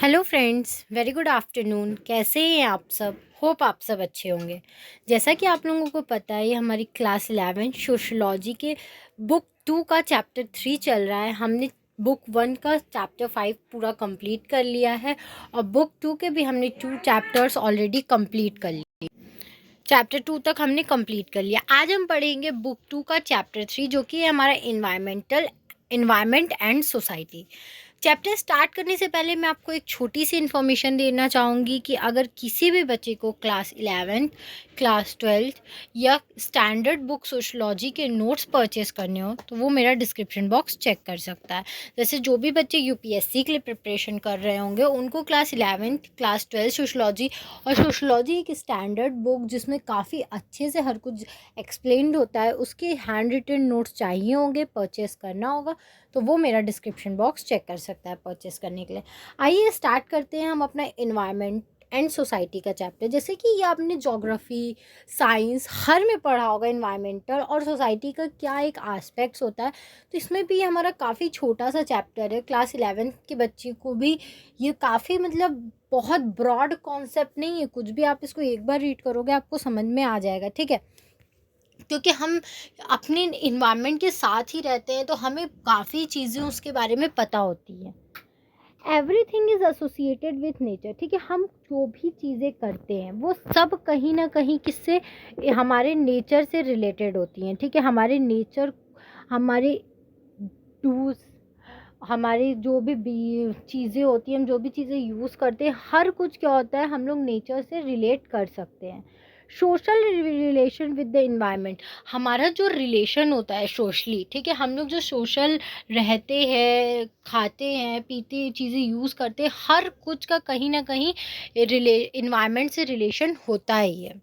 Hello friends, very good afternoon. कैसे हैं आप सब? होप आप सब अच्छे होंगे। जैसा कि आप लोगों को पता है, ये हमारी क्लास 11 सोशोलॉजी के बुक 2 का चैप्टर 3 चल रहा है। हमने बुक 1 का चैप्टर 5 पूरा कंप्लीट कर लिया है और बुक 2 के भी हमने 2 चैप्टर्स ऑलरेडी कंप्लीट कर लिए। चैप्टर 2 तक हमने कंप्लीट कर लिया। आज हम पढ़ेंगे बुक 2 का चैप्टर 3, जो कि है हमारा environment and society. Chapter start करने से पहले मैं आपको एक छोटी सी इन्फॉर्मेशन देना चाहूँगी कि अगर किसी भी बच्चे को क्लास 11, क्लास 12 या स्टैंडर्ड बुक सोशलॉजी के नोट्स परचेस करने हो तो वो मेरा डिस्क्रिप्शन बॉक्स चेक कर सकता है। जैसे जो भी बच्चे यूपीएससी के लिए प्रिपरेशन कर रहे होंगे उनको क्लास 11, क्लास 12 सोशलॉजी, और सोशलॉजी एक स्टैंडर्ड बुक जिसमें काफ़ी अच्छे से हर कुछ एक्सप्लेन्ड होता है, उसके हैंड रिटन नोट्स चाहिए होंगे, परचेस करना होगा तो वो मेरा डिस्क्रिप्शन बॉक्स चेक कर सकता है परचेस करने के लिए। आइए स्टार्ट करते हैं हम अपना इन्वायरमेंट एंड सोसाइटी का चैप्टर। जैसे कि ये आपने ज्योग्राफी, साइंस हर में पढ़ा होगा इन्वायरमेंटल और सोसाइटी का क्या एक एस्पेक्ट्स होता है, तो इसमें भी हमारा काफ़ी छोटा सा चैप्टर है। क्लास 11 के बच्चे को भी ये काफ़ी बहुत ब्रॉड कॉन्सेप्ट नहीं है, कुछ भी आप इसको एक बार रीड करोगे आपको समझ में आ जाएगा, ठीक है। क्योंकि हम अपने इन्वायरमेंट के साथ ही रहते हैं तो हमें काफ़ी चीज़ें उसके बारे में पता होती हैं। Everything is associated with nature, ठीक है। हम जो भी चीज़ें करते हैं वो सब कहीं ना कहीं किससे, हमारे नेचर से रिलेटेड होती हैं, ठीक है। हमारे नेचर, हमारे डूज, हमारी जो भी चीज़ें होती हैं, हम जो भी चीज़ें यूज़ करते हैं, हर कुछ क्या होता है हम लोग नेचर से रिलेट कर सकते हैं। Social relation with the environment, हमारा जो रिलेशन होता है सोशली, ठीक है, हम लोग जो सोशल रहते हैं, खाते हैं, पीते हैं, चीज़ें यूज़ करते हैं, हर कुछ का कहीं ना कहीं इन्वायरमेंट से रिलेशन होता ही है।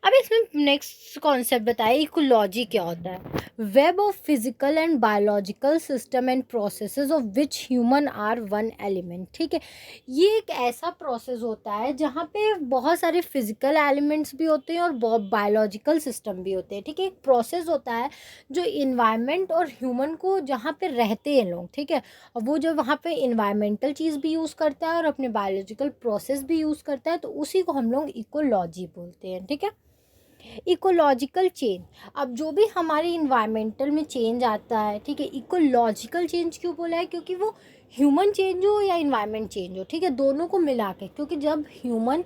अब इसमें नेक्स्ट कॉन्सेप्ट बताइए, इकोलॉजी क्या होता है। Web of physical and biological system and processes of which human are one element, ठीक है। ये एक ऐसा प्रोसेस होता है जहाँ पे बहुत सारे फिजिकल एलिमेंट्स भी होते हैं और बायोलॉजिकल सिस्टम भी होते हैं, ठीक है। एक प्रोसेस होता है जो इन्वायरमेंट और ह्यूमन को, जहाँ पे रहते हैं लोग, ठीक है, और वो जो वहाँ पे इन्वायरमेंटल चीज़ भी यूज़ करता है और अपने बायोलॉजिकल प्रोसेस भी यूज़ करता है, तो उसी को हम लोग इकोलॉजी बोलते हैं, ठीक है। इकोलॉजिकल चेंज, अब जो भी हमारे इन्वायरमेंटल में चेंज आता है, ठीक है, इकोलॉजिकल चेंज क्यों बोला है, क्योंकि वो ह्यूमन चेंज हो या इन्वायरमेंट चेंज हो, ठीक है, दोनों को मिला के, क्योंकि जब ह्यूमन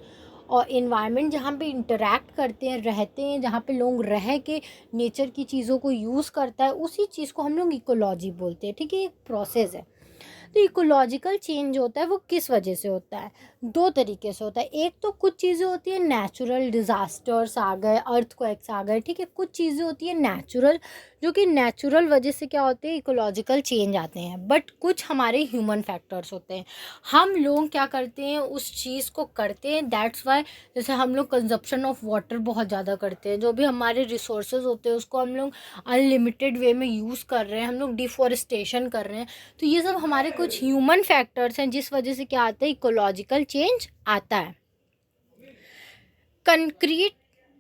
और इन्वायरमेंट जहाँ पे इंटरेक्ट करते हैं, रहते हैं, जहाँ पे लोग रह के नेचर की चीज़ों को यूज़ करता है, उसी चीज़ को हम लोग इकोलॉजी बोलते हैं, ठीक है। एक प्रोसेस है। तो इकोलॉजिकल चेंज होता है वो किस वजह से होता है, दो तरीके से होता है। एक तो कुछ चीज़ें होती है नेचुरल, डिज़ास्टर्स आ गए, अर्थक्वेक्स आ गए, ठीक है, कुछ चीज़ें होती है नेचुरल, जो कि नेचुरल वजह से क्या होते हैं, इकोलॉजिकल चेंज आते हैं। बट कुछ हमारे ह्यूमन फैक्टर्स होते हैं, हम लोग क्या करते हैं उस चीज़ को करते हैं, दैट्स वाई। जैसे हम लोग कंजप्शन ऑफ वाटर बहुत ज़्यादा करते हैं, जो भी हमारे रिसोर्सेज होते हैं उसको हम लोग अनलिमिटेड वे में यूज़ कर रहे हैं, हम लोग डिफॉरेस्टेशन कर रहे हैं। तो ये सब हमारे कुछ ह्यूमन फैक्टर्स हैं जिस वजह से क्या आता है, इकोलॉजिकल चेंज आता है। Concrete,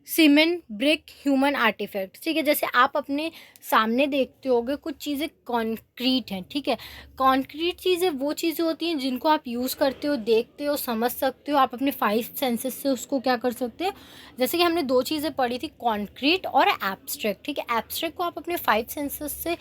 cement, brick, human artefact, ठीक है। जैसे आप अपने सामने देखते होगे कुछ चीज़ें कॉन्क्रीट हैं, ठीक है। कॉन्क्रीट चीज़ें वो चीज़ें होती हैं जिनको आप यूज़ करते हो, देखते हो, समझ सकते हो, आप अपने 5 सेंसेस से उसको क्या कर सकते हो। जैसे कि हमने 2 चीज़ें पढ़ी थी, कॉन्क्रीट और एब्स्ट्रैक्ट, ठीक है। एब्स्ट्रैक्ट को आप अपने 5 सेंसेस से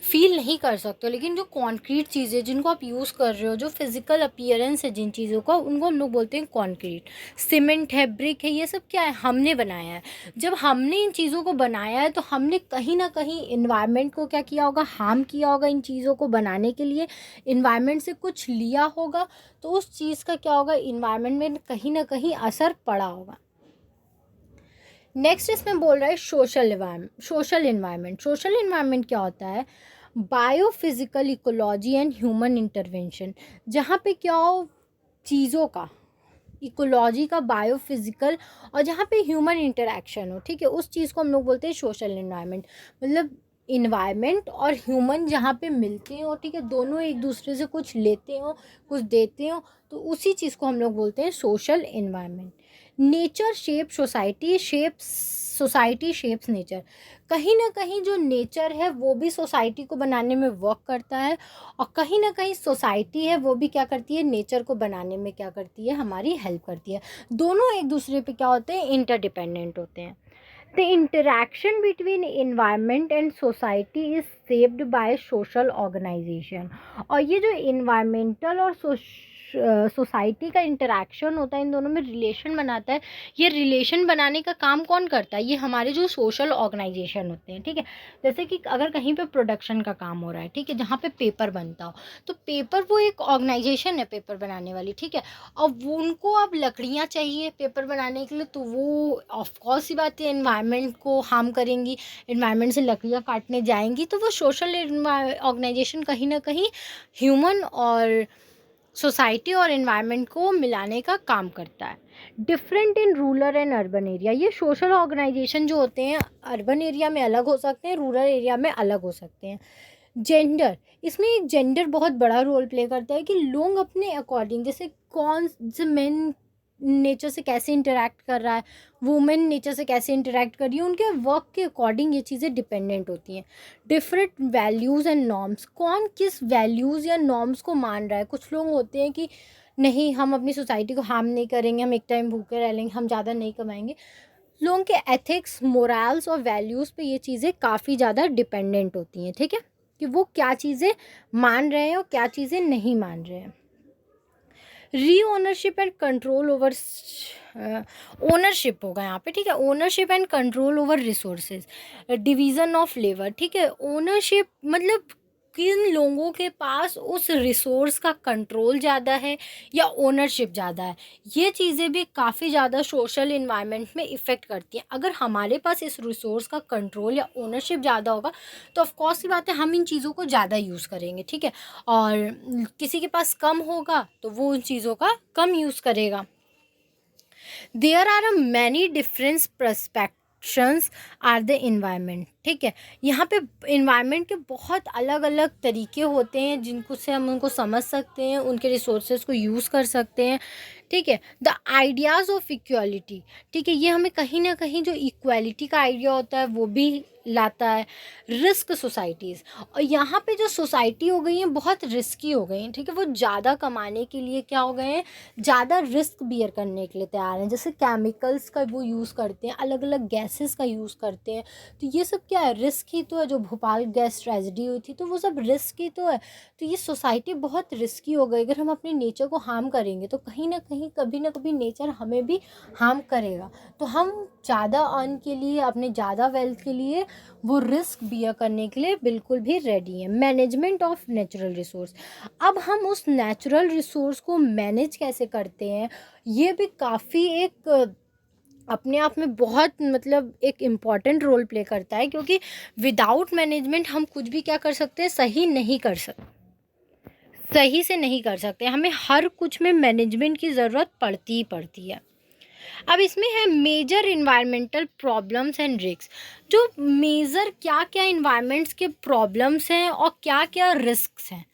फील नहीं कर सकते हो, लेकिन जो कॉन्क्रीट चीज़ें जिनको आप यूज़ कर रहे हो, जो फिजिकल अपीयरेंस है जिन चीज़ों का, उनको हम लोग बोलते हैं कॉन्क्रीट। सीमेंट है, ब्रिक है, ये सब क्या है, हमने बनाया है। जब हमने इन चीज़ों को बनाया है तो हमने कहीं ना कहीं इन्वायरमेंट को क्या किया होगा, हार्म किया होगा। इन चीज़ों को बनाने के लिए इन्वायरमेंट से कुछ लिया होगा, तो उस चीज़ का क्या होगा, इन्वायरमेंट में कहीं ना कहीं असर पड़ा होगा। नेक्स्ट इसमें बोल रहा है सोशल इन्वायरमेंट। सोशल इन्वायरमेंट क्या होता है, biophysical ecology and human intervention, जहाँ पे क्या हो, चीज़ों का, इकोलॉजी का, बायोफिजिकल, और जहाँ पे ह्यूमन इंटरेक्शन हो, ठीक है, उस चीज़ को हम लोग बोलते हैं सोशल इन्वायरमेंट। मतलब इन्वायरमेंट और ह्यूमन जहाँ पे मिलते हो, ठीक है, दोनों एक दूसरे से कुछ लेते हो, कुछ देते हो, तो उसी चीज़ को हम लोग बोलते हैं social environment. Nature shape society, society shapes nature. कहीं ना कहीं जो नेचर है वो भी सोसाइटी को बनाने में वर्क करता है, और कहीं ना कहीं सोसाइटी है वो भी क्या करती है, नेचर को बनाने में क्या करती है, हमारी हेल्प करती है। दोनों एक दूसरे पे क्या होते हैं, इंटरडिपेंडेंट होते हैं। The interaction between environment and society is shaped by social organisation. और ये जो इन्वायरमेंटल और सोसाइटी का इंटरैक्शन होता है, इन दोनों में रिलेशन बनाता है। ये रिलेशन बनाने का काम कौन करता है, ये हमारे जो सोशल ऑर्गेनाइजेशन होते हैं, ठीक है। जैसे कि अगर कहीं पे प्रोडक्शन का काम हो रहा है, ठीक है, जहाँ पे पेपर बनता हो, तो पेपर वो एक ऑर्गेनाइजेशन है पेपर बनाने वाली, ठीक है। अब वो उनको अब लकड़ियाँ चाहिए पेपर बनाने के लिए, तो वो ऑफकोर्स ही बात है इन्वायरमेंट को हार्म करेंगी। इन्वायरमेंट से लकड़ियाँ काटने जाएंगी तो वो सोशल ऑर्गेनाइजेशन कहीं ना कहीं ह्यूमन और सोसाइटी और इन्वायरमेंट को मिलाने का काम करता है। Different in rural and urban area, ये सोशल ऑर्गेनाइजेशन जो होते हैं अर्बन एरिया में अलग हो सकते हैं, रूरल एरिया में अलग हो सकते हैं। जेंडर, इसमें एक जेंडर बहुत बड़ा रोल प्ले करता है कि लोग अपने अकॉर्डिंग, जैसे कौन से मेन नेचर से कैसे इंटरेक्ट कर रहा है, वुमेन नेचर से कैसे इंटरेक्ट कर रही है, उनके वर्क के अकॉर्डिंग ये चीज़ें डिपेंडेंट होती हैं। डिफरेंट वैल्यूज़ एंड नॉर्म्स, कौन किस वैल्यूज़ या नॉर्म्स को मान रहा है। कुछ लोग होते हैं कि नहीं, हम अपनी सोसाइटी को हार्म नहीं करेंगे, हम एक टाइम भूखे रह लेंगे, हम ज़्यादा नहीं कमाएंगे। लोगों के एथिक्स, मोरल्स और वैल्यूज़ पे ये चीज़ें काफ़ी ज़्यादा डिपेंडेंट होती हैं, ठीक है, कि वो क्या चीज़ें मान रहे हैं और क्या चीज़ें नहीं मान रहे हैं। री ownership and control over, ownership होगा यहाँ पे, ठीक है। Ownership and control over resources, division of labour, ठीक है। ओनरशिप मतलब किन लोगों के पास उस रिसोर्स का कंट्रोल ज़्यादा है या ओनरशिप ज़्यादा है, ये चीज़ें भी काफ़ी ज़्यादा सोशल इन्वायरमेंट में इफ़ेक्ट करती हैं। अगर हमारे पास इस रिसोर्स का कंट्रोल या ओनरशिप ज़्यादा होगा तो ऑफकोर्स की बात है हम इन चीज़ों को ज़्यादा यूज़ करेंगे, ठीक है। और किसी के पास कम होगा तो वो उन चीज़ों का कम यूज़ करेगा। There are a many difference perceptions are the environment, ठीक है। यहाँ पे इन्वायरमेंट के बहुत अलग अलग तरीके होते हैं जिनको से हम उनको समझ सकते हैं, उनके रिसोर्सेज को यूज़ कर सकते हैं, ठीक है। द आइडियाज़ ऑफ इक्वालिटी, ठीक है, ये हमें कहीं ना कहीं जो इक्वालिटी का आइडिया होता है वो भी लाता है। रिस्क सोसाइटीज़, और यहाँ पे जो सोसाइटी हो गई हैं बहुत रिस्की हो गई हैं, ठीक है। वो ज़्यादा कमाने के लिए क्या हो गए हैं, ज़्यादा रिस्क बियर करने के लिए तैयार हैं। जैसे केमिकल्स का वो यूज़ करते हैं, अलग अलग गैसेस का यूज़ करते हैं, तो ये सब क्या है, रिस्क ही तो है। जो भोपाल गैस ट्रेजेडी हुई थी तो वो सब रिस्क ही तो है। तो ये सोसाइटी बहुत रिस्की हो गई। अगर हम अपने नेचर को हार्म करेंगे तो कहीं ना कहीं कभी ना कभी नेचर हमें भी हार्म करेगा। तो हम ज़्यादा अर्न के लिए, अपने ज़्यादा वेल्थ के लिए वो रिस्क बियर करने के लिए बिल्कुल भी रेडी हैं। मैनेजमेंट ऑफ नेचुरल रिसोर्स, अब हम उस नेचुरल रिसोर्स को मैनेज कैसे करते हैं, ये भी काफ़ी एक अपने आप में बहुत मतलब एक इम्पॉर्टेंट रोल प्ले करता है, क्योंकि विदाउट मैनेजमेंट हम कुछ भी क्या कर सकते हैं, सही नहीं कर सकते, सही से नहीं कर सकते। हमें हर कुछ में मैनेजमेंट की ज़रूरत पड़ती ही पड़ती है। अब इसमें है major environmental problems and risk, जो मेजर क्या क्या इन्वायरमेंट्स के प्रॉब्लम्स हैं और क्या क्या रिस्क्स हैं।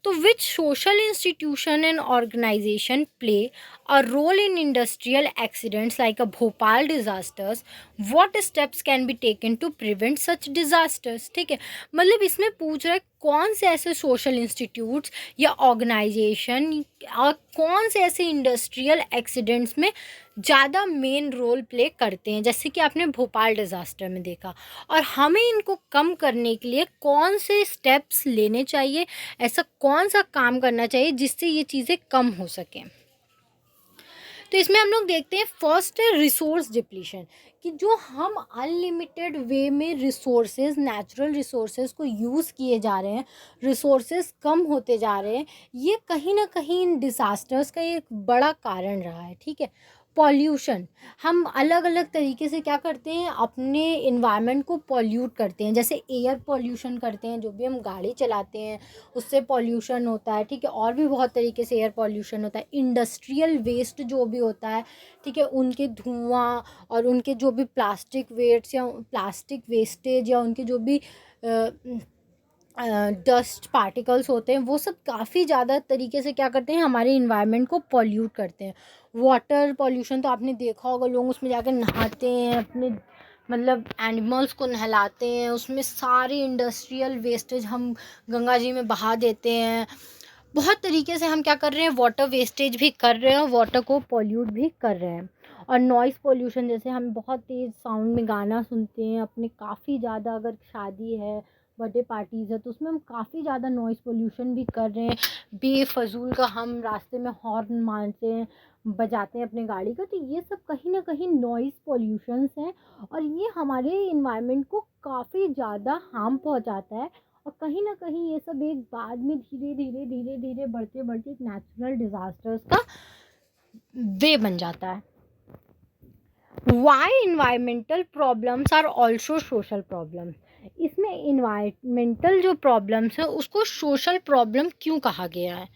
तो which social institution and organization play a role in industrial accidents like a Bhopal disasters? What steps can be taken to prevent such disasters? ठीक है, मतलब इसमें पूछ रहा है कौन से ऐसे सोशल इंस्टीट्यूट्स या ऑर्गेनाइजेशन और कौन से ऐसे इंडस्ट्रियल एक्सीडेंट्स में ज़्यादा मेन रोल प्ले करते हैं, जैसे कि आपने भोपाल डिज़ास्टर में देखा, और हमें इनको कम करने के लिए कौन से स्टेप्स लेने चाहिए, ऐसा कौन सा काम करना चाहिए जिससे ये चीज़ें कम हो सकें। तो इसमें हम लोग देखते हैं फर्स्ट है रिसोर्स डिप्लीशन, कि जो हम अनलिमिटेड वे में रिसोर्सेज, नेचुरल रिसोर्सेज को यूज़ किए जा रहे हैं, रिसोर्सेज कम होते जा रहे हैं, ये कहीं ना कहीं इन डिज़ास्टर्स का एक बड़ा कारण रहा है, ठीक है। पॉल्यूशन, हम अलग अलग तरीके से क्या करते हैं, अपने इन्वायरमेंट को पॉल्यूट करते हैं। जैसे एयर पॉल्यूशन करते हैं, जो भी हम गाड़ी चलाते हैं उससे पॉल्यूशन होता है, ठीक है। और भी बहुत तरीके से एयर पॉल्यूशन होता है। इंडस्ट्रियल वेस्ट जो भी होता है, ठीक है, उनके धुआं और उनके जो भी प्लास्टिक वेस्ट या प्लास्टिक वेस्टेज या उनके जो भी डस्ट पार्टिकल्स होते हैं, वो सब काफ़ी ज़्यादा तरीके से क्या करते हैं, हमारे इन्वायरमेंट को पॉल्यूट करते हैं। वाटर पॉल्यूशन तो आपने देखा होगा, लोग उसमें जाकर नहाते हैं, अपने मतलब एनिमल्स को नहलाते हैं, उसमें सारी इंडस्ट्रियल वेस्टेज हम गंगा जी में बहा देते हैं। बहुत तरीके से हम क्या कर रहे हैं, वाटर वेस्टेज भी कर रहे हैं और वाटर को पॉल्यूट भी कर रहे हैं। और नॉइज़ पॉल्यूशन, जैसे हम बहुत तेज़ साउंड में गाना सुनते हैं अपने, काफ़ी ज़्यादा अगर शादी है, बर्थडे पार्टीज़ है, तो उसमें हम काफ़ी ज़्यादा नॉइज़ पॉल्यूशन भी कर रहे हैं। बेफजूल का हम रास्ते में हॉर्न मारते हैं, बजाते हैं अपने गाड़ी का, तो ये सब कहीं ना कहीं नॉइज़ पॉल्यूशंस हैं और ये हमारे इन्वायरमेंट को काफ़ी ज़्यादा हार्म पहुंचाता है। और कहीं ना कहीं ये सब एक बाद में धीरे धीरे धीरे धीरे बढ़ते बढ़ते एक नेचुरल डिज़ास्टर्स का वे बन जाता है। Why environmental problems are also social problem. इसमें इन्वायरमेंटल जो प्रॉब्लम्स है उसको सोशल प्रॉब्लम क्यों कहा गया है?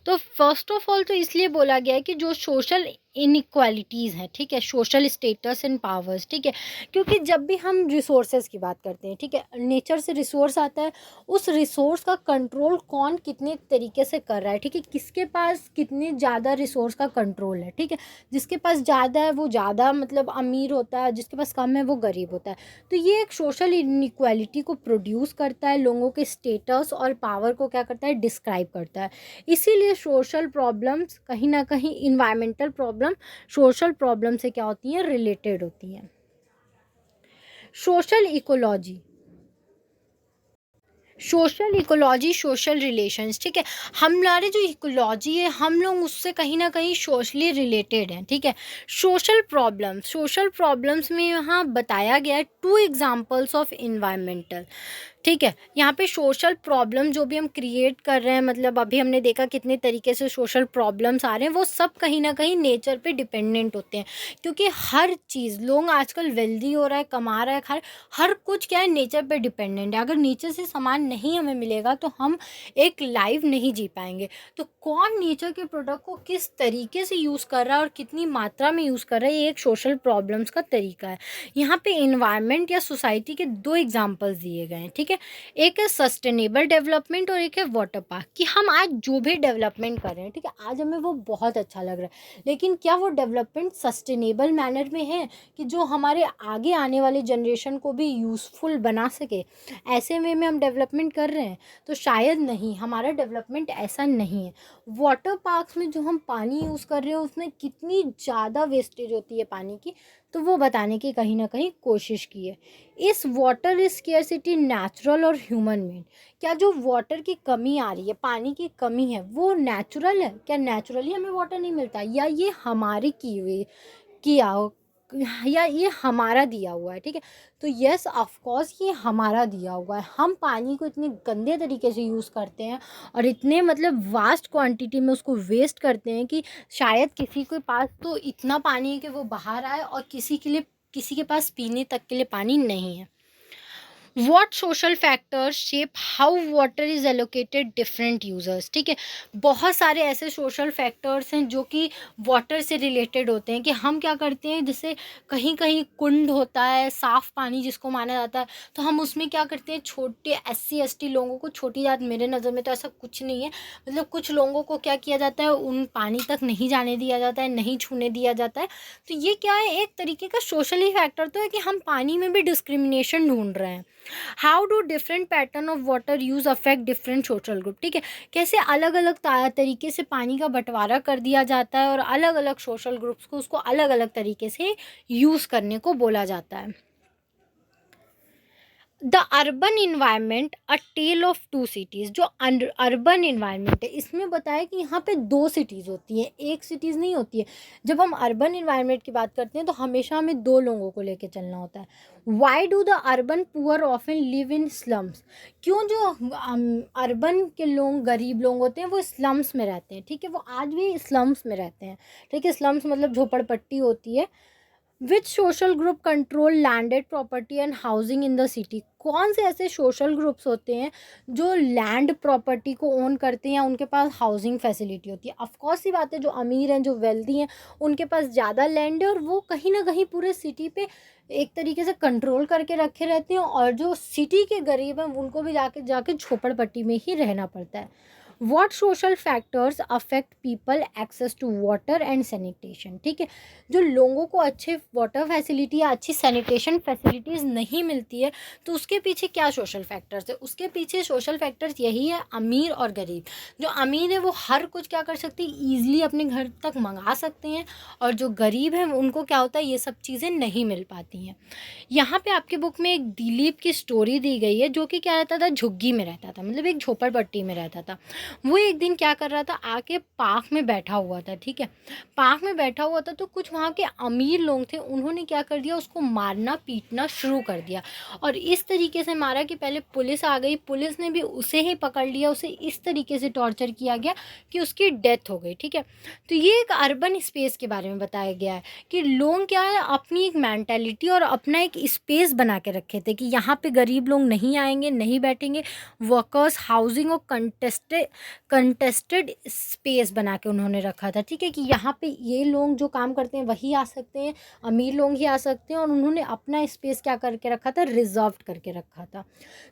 तो फर्स्ट ऑफ ऑल तो इसलिए बोला गया है कि जो सोशल इनइक्वालिटीज़ हैं, ठीक है, सोशल स्टेटस एंड पावर्स, ठीक है, क्योंकि जब भी हम रिसोर्सेज की बात करते हैं, ठीक है, नेचर से रिसोर्स आता है, उस रिसोर्स का कंट्रोल कौन कितने तरीके से कर रहा है, ठीक है, किसके पास कितने ज़्यादा रिसोर्स का कंट्रोल है, ठीक है, जिसके पास ज़्यादा है वो ज़्यादा मतलब अमीर होता है, जिसके पास कम है वो गरीब होता है। तो ये एक सोशल इनइक्वालिटी को प्रोड्यूस करता है, लोगों के स्टेटस और पावर को क्या करता है, डिस्क्राइब करता है। इसीलिए सोशल प्रॉब्लम्स कहीं ना कहीं इन्वायरमेंटल प्रॉब्लम सोशल प्रॉब्लम से क्या होती हैं, रिलेटेड होती हैं। Social ecology, social ecology, social relations, ठीक है, हमारे जो इकोलॉजी है हम लोग उससे कहीं ना कहीं सोशली रिलेटेड हैं, ठीक है। सोशल प्रॉब्लम्स में यहाँ बताया गया है टू एग्जांपल्स ऑफ इन्वायरमेंटल, ठीक है। यहाँ पे सोशल प्रॉब्लम जो भी हम क्रिएट कर रहे हैं, मतलब अभी हमने देखा कितने तरीके से सोशल प्रॉब्लम्स आ रहे हैं, वो सब कहीं ना कहीं नेचर पे डिपेंडेंट होते हैं, क्योंकि हर चीज़, लोग आजकल वेल्दी हो रहा है, कमा रहा है, हर कुछ क्या है, नेचर पे डिपेंडेंट है। अगर नेचर से सामान नहीं हमें मिलेगा तो हम एक लाइफ नहीं जी पाएंगे। तो कौन नेचर के प्रोडक्ट को किस तरीके से यूज़ कर रहा है और कितनी मात्रा में यूज़ कर रहा है, ये एक सोशल प्रॉब्लम्स का तरीका है। यहाँ पे इन्वायरमेंट या सोसाइटी के दो एग्जाम्पल्स दिए गए हैं, ठीक है। एक है सस्टेनेबल डेवलपमेंट और एक है वाटर पार्क, कि हम आज जो भी डेवलपमेंट कर रहे हैं, ठीक है, आज हमें वो बहुत अच्छा लग रहा है, लेकिन क्या वो डेवलपमेंट सस्टेनेबल मैनर में है कि जो हमारे आगे आने वाले जनरेशन को भी यूज़फुल बना सके, ऐसे वे में हम डेवलपमेंट कर रहे हैं? तो शायद नहीं, हमारा डेवलपमेंट ऐसा नहीं है। वाटर पार्क्स में जो हम पानी यूज़ कर रहे हैं उसमें कितनी ज़्यादा वेस्टेज होती है पानी की, तो वो बताने की कहीं ना कहीं कोशिश की है। इस वाटर स्केर्सिटी नेचुरल और ह्यूमन मेड, क्या जो वाटर की कमी आ रही है, पानी की कमी है, वो नेचुरल है? क्या नेचुरली हमें वाटर नहीं मिलता, या ये हमारी की हुई किया हो, या ये हमारा दिया हुआ है, ठीक है। तो यस, ऑफ कोर्स ये हमारा दिया हुआ है। हम पानी को इतने गंदे तरीके से यूज़ करते हैं और इतने मतलब वास्ट क्वांटिटी में उसको वेस्ट करते हैं कि शायद किसी के पास तो इतना पानी है कि वो बाहर आए और किसी के पास पीने तक के लिए पानी नहीं है। What social factors shape how water is allocated different users, ठीक है। बहुत सारे ऐसे सोशल फैक्टर्स हैं जो कि वाटर से रिलेटेड होते हैं, कि हम क्या करते हैं, जैसे कहीं कहीं कुंड होता है, साफ़ पानी जिसको माना जाता है, तो हम उसमें क्या करते हैं, छोटे SC ST लोगों को, छोटी जात, मेरे नज़र में तो ऐसा कुछ नहीं है, मतलब कुछ लोगों को क्या किया जाता है, उन पानी तक नहीं जाने दिया जाता है, नहीं छूने दिया जाता है। तो ये क्या है, एक तरीके का सोशल ही फैक्टर तो है कि हम पानी में भी डिस्क्रिमिनेशन ढूंढ रहे हैं। How do different pattern of water use affect different social group, ठीक है, कैसे अलग अलग तरीके से पानी का बंटवारा कर दिया जाता है और अलग अलग सोशल ग्रुप्स को उसको अलग अलग तरीके से यूज़ करने को बोला जाता है। The urban environment a tale of two cities, जो अर्बन इन्वायरमेंट है इसमें बताया कि यहाँ पे दो सिटीज़ होती हैं, एक सिटीज़ नहीं होती है। जब हम अर्बन इन्वायरमेंट की बात करते हैं तो हमेशा हमें दो लोगों को लेके चलना होता है। Why do the urban poor often live in slums, क्यों जो अर्बन के लोग, गरीब लोग होते हैं, वो स्लम्स में रहते हैं, ठीक है, वो आज भी स्लम्स में रहते हैं, ठीक है। स्लम्स मतलब झोपड़पट्टी होती है, which social group control landed property and housing in the city? कौन से ऐसे सोशल ग्रुप्स होते हैं जो लैंड प्रॉपर्टी को ओन करते हैं या उनके पास हाउसिंग फैसिलिटी होती है? ऑफकोर्स सी बात है, जो अमीर हैं, जो वेल्दी हैं, उनके पास ज़्यादा लैंड है और वो कहीं ना कहीं पूरे सिटी पे एक तरीके से कंट्रोल करके रखे रहते हैं, और जो सिटी के गरीब हैं उनको भी जाके जाके झोपड़पट्टी में ही रहना पड़ता है। What social factors affect people access to water and sanitation? ठीक है, जो लोगों को अच्छे वाटर फैसिलिटी या अच्छी सैनिटेशन फैसिलिटीज़ नहीं मिलती है, तो उसके पीछे क्या सोशल फैक्टर्स है? उसके पीछे सोशल फैक्टर्स यही है, अमीर और गरीब। जो अमीर है वो हर कुछ क्या कर सकते हैं, ईजिली अपने घर तक मंगा सकते हैं, और जो गरीब है उनको क्या होता है, ये सब चीज़ें नहीं मिल पाती हैं। यहाँ पे आपके बुक में एक दिलीप की स्टोरी दी गई है, जो कि क्या रहता था, झुग्गी में रहता था, मतलब एक झोपड़पट्टी में रहता था। वो एक दिन क्या कर रहा था, आके पार्क में बैठा हुआ था। ठीक है, पार्क में बैठा हुआ था, तो कुछ वहाँ के अमीर लोग थे, उन्होंने क्या कर दिया, उसको मारना पीटना शुरू कर दिया, और इस तरीके से मारा कि पहले पुलिस आ गई, पुलिस ने भी उसे ही पकड़ लिया, उसे इस तरीके से टॉर्चर किया गया कि उसकी डेथ हो गई। ठीक है, तो ये एक अर्बन स्पेस के बारे में बताया गया है कि लोग क्या है, अपनी एक मेंटालिटी और अपना एक स्पेस बना के रखे थे कि यहाँ पे गरीब लोग नहीं आएंगे, नहीं बैठेंगे। वर्कर्स हाउसिंग और कंटेस्टेड स्पेस बना के उन्होंने रखा था। ठीक है, कि यहाँ पे ये लोग जो काम करते हैं वही आ सकते हैं, अमीर लोग ही आ सकते हैं, और उन्होंने अपना स्पेस क्या करके रखा था, रिजर्व करके रखा था।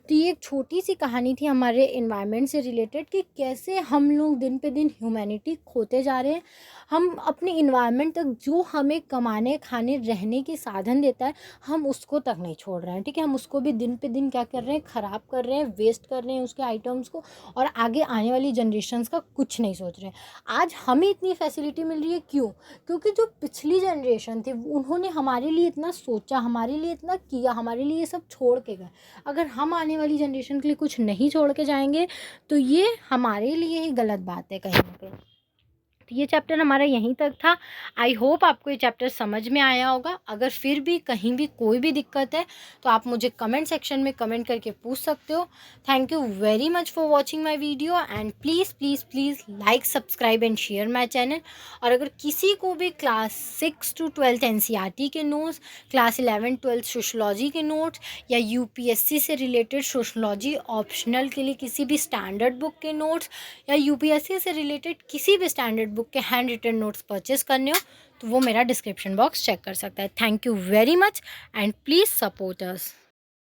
तो ये एक छोटी सी कहानी थी हमारे इन्वायरमेंट से रिलेटेड कि कैसे हम लोग दिन पे दिन ह्यूमैनिटी खोते जा रहे हैं। हम अपने इन्वायरमेंट तक जो हमें कमाने खाने रहने के साधन देता है, हम उसको तक नहीं छोड़ रहे हैं। ठीक है, हम उसको भी दिन पे दिन क्या कर रहे हैं, ख़राब कर रहे हैं, वेस्ट कर रहे हैं उसके आइटम्स को, और आगे आने वाली जनरेशन्स का कुछ नहीं सोच रहे हैं। आज हमें इतनी फैसिलिटी मिल रही है, क्यों? क्योंकि जो पिछली जनरेशन थी उन्होंने हमारे लिए इतना सोचा, हमारे लिए इतना किया, हमारे लिए ये सब छोड़ के गए। अगर हम आने वाली जनरेशन के लिए कुछ नहीं छोड़ के जाएंगे, तो ये हमारे लिए ही गलत बात है कहीं ना कहीं। तो ये चैप्टर हमारा यहीं तक था। आई होप आपको ये चैप्टर समझ में आया होगा। अगर फिर भी कहीं भी कोई भी दिक्कत है तो आप मुझे कमेंट सेक्शन में कमेंट करके पूछ सकते हो। Thank you very much for watching my video, and please please please like, subscribe and share my channel. और अगर किसी को भी क्लास 6 to 12 NCERT के नोट्स, क्लास 11-12 सोशलॉजी के नोट्स, या UPSC से रिलेटेड सोशलॉजी ऑप्शनल के लिए किसी भी स्टैंडर्ड बुक के नोट्स, या UPSC से रिलेटेड किसी भी स्टैंडर्ड बुक के हैंड रिटन नोट्स परचेस करने हो, तो वो मेरा डिस्क्रिप्शन बॉक्स चेक कर सकता है। Thank you very much, and please support us.